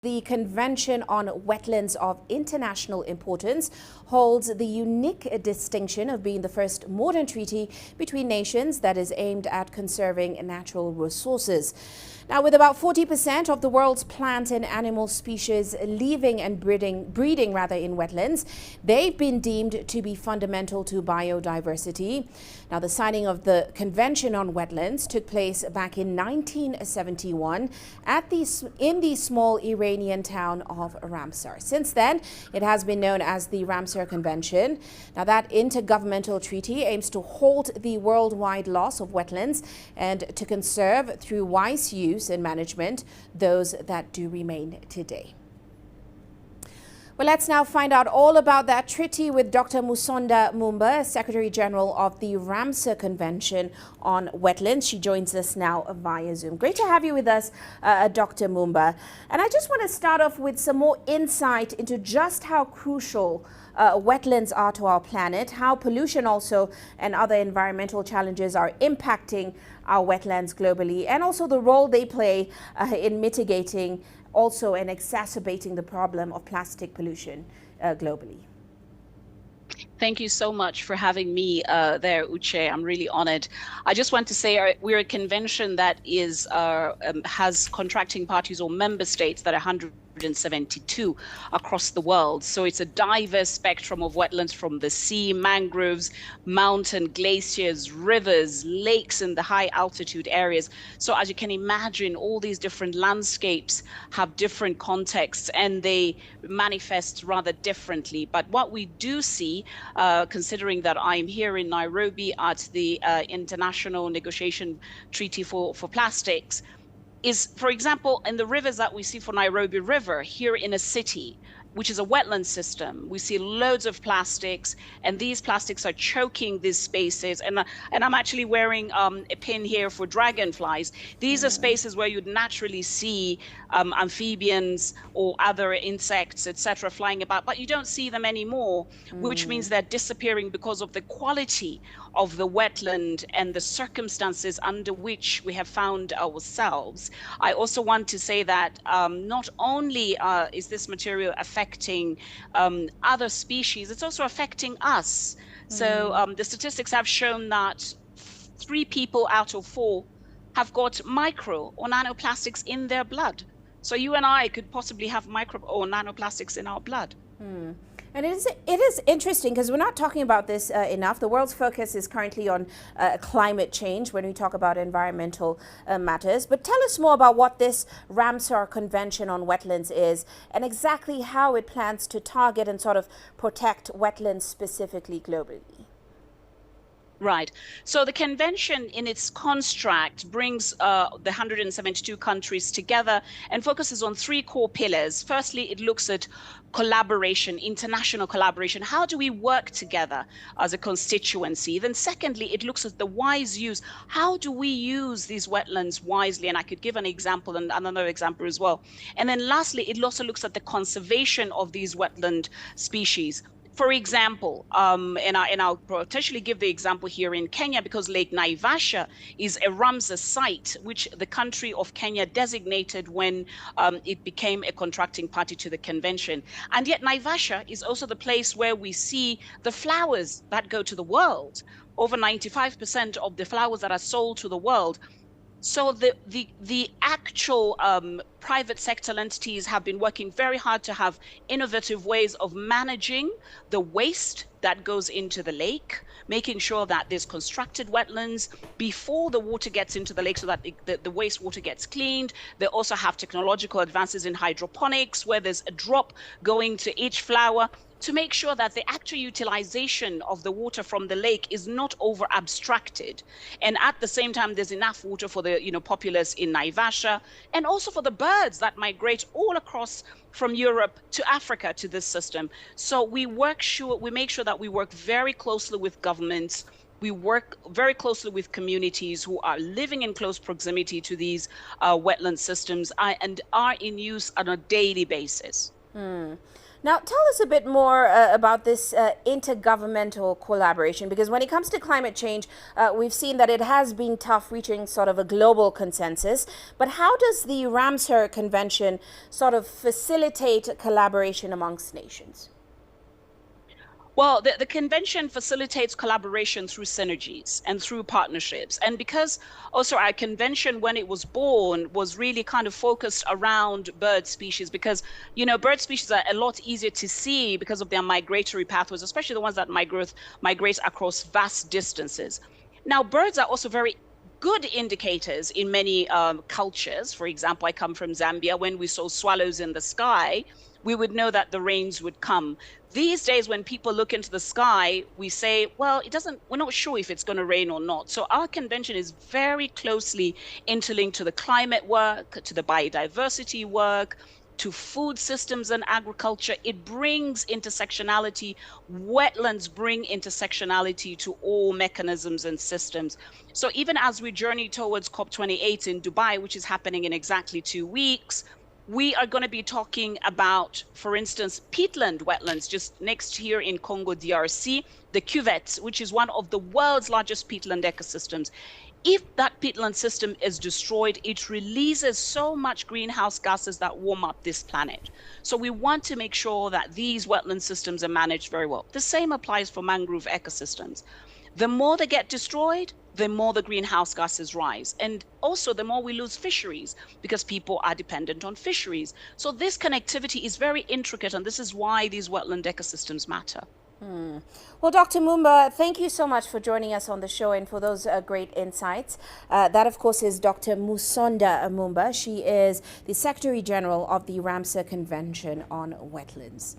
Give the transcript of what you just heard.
The Convention on Wetlands of International Importance holds the unique distinction of being the first modern treaty between nations that is aimed at conserving natural resources. Now, with about 40% of the world's plant and animal species living and breeding in wetlands, they've been deemed to be fundamental to biodiversity. Now, the signing of the Convention on Wetlands took place back in 1971 in the small Iranian town of Ramsar. Since then, it has been known as the Ramsar Convention. Now, that intergovernmental treaty aims to halt the worldwide loss of wetlands and to conserve through wise use and management those that do remain today. Well, let's now find out all about that treaty with Dr. Musonda Mumba, Secretary General of the Ramsar Convention on Wetlands. She joins us now via Zoom. Great to have you with us, Dr. Mumba. And I just want to start off with some more insight into just how crucial wetlands are to our planet, how pollution also and other environmental challenges are impacting our wetlands globally, and also the role they play in mitigating also and exacerbating the problem of plastic pollution globally. Thank you so much for having me there, Uche. I'm really honored. I just want to say we're a convention that has contracting parties or member states that are 172 across the world. So it's a diverse spectrum of wetlands, from the sea, mangroves, mountain, glaciers, rivers, lakes in the high altitude areas. So as you can imagine, all these different landscapes have different contexts and they manifest rather differently. But what we do see, considering that I'm here in Nairobi at the International Negotiation Treaty for Plastics, is, for example, in the rivers that we see for Nairobi River here in a city, which is a wetland system, we see loads of plastics, and these plastics are choking these spaces. And I'm actually wearing a pin here for dragonflies. These are spaces where you'd naturally see amphibians or other insects, etc., flying about, but you don't see them anymore, which means they're disappearing because of the quality of the wetland and the circumstances under which we have found ourselves. I also want to say that not only is this material affecting other species, it's also affecting us. So the statistics have shown that 3 people out of 4 have got micro or nanoplastics in their blood. So you and I could possibly have micro or nanoplastics in our blood. And it is interesting because we're not talking about this enough. The world's focus is currently on climate change when we talk about environmental matters. But tell us more about what this Ramsar Convention on Wetlands is and exactly how it plans to target and sort of protect wetlands specifically globally. Right. So the convention in its construct brings the 172 countries together and focuses on 3 core pillars. Firstly, it looks at collaboration, international collaboration. How do we work together as a constituency? Then secondly, it looks at the wise use. How do we use these wetlands wisely? And I could give an example and another example as well. And then lastly, it also looks at the conservation of these wetland species. For example, and I'll potentially give the example here in Kenya, because Lake Naivasha is a Ramsar site, which the country of Kenya designated when it became a contracting party to the convention. And yet Naivasha is also the place where we see the flowers that go to the world. Over 95% of the flowers that are sold to the world. So the actual private sector entities have been working very hard to have innovative ways of managing the waste that goes into the lake, making sure that there's constructed wetlands before the water gets into the lake so that the wastewater gets cleaned. They also have technological advances in hydroponics, where there's a drop going to each flower, to make sure that the actual utilization of the water from the lake is not over abstracted. And at the same time, there's enough water for the populace in Naivasha, and also for the birds that migrate all across from Europe to Africa to this system. So we make sure that we work very closely with governments. We work very closely with communities who are living in close proximity to these wetland systems and are in use on a daily basis. Now, tell us a bit more about this intergovernmental collaboration, because when it comes to climate change, we've seen that it has been tough reaching sort of a global consensus. But how does the Ramsar Convention sort of facilitate collaboration amongst nations? Well, the convention facilitates collaboration through synergies and through partnerships. And because also our convention, when it was born, was really kind of focused around bird species, because, bird species are a lot easier to see because of their migratory pathways, especially the ones that migrate across vast distances. Now, birds are also very good indicators in many cultures. For example, I come from Zambia. When we saw swallows in the sky, we would know that the rains would come. These days, when people look into the sky, we say, well, we're not sure if it's going to rain or not. So our convention is very closely interlinked to the climate work, to the biodiversity work, to food systems and agriculture. It brings intersectionality. Wetlands bring intersectionality to all mechanisms and systems. So even as we journey towards COP28 in Dubai, which is happening in exactly 2 weeks, we are going to be talking about, for instance, peatland wetlands just next here in Congo DRC, the cuvettes, which is one of the world's largest peatland ecosystems. If that peatland system is destroyed, it releases so much greenhouse gases that warm up this planet. So we want to make sure that these wetland systems are managed very well. The same applies for mangrove ecosystems. The more they get destroyed, the more the greenhouse gases rise. And also the more we lose fisheries, because people are dependent on fisheries. So this connectivity is very intricate, and this is why these wetland ecosystems matter. Well, Dr. Mumba, thank you so much for joining us on the show and for those great insights. That, of course, is Dr. Musonda Mumba. She is the Secretary General of the Ramsar Convention on Wetlands.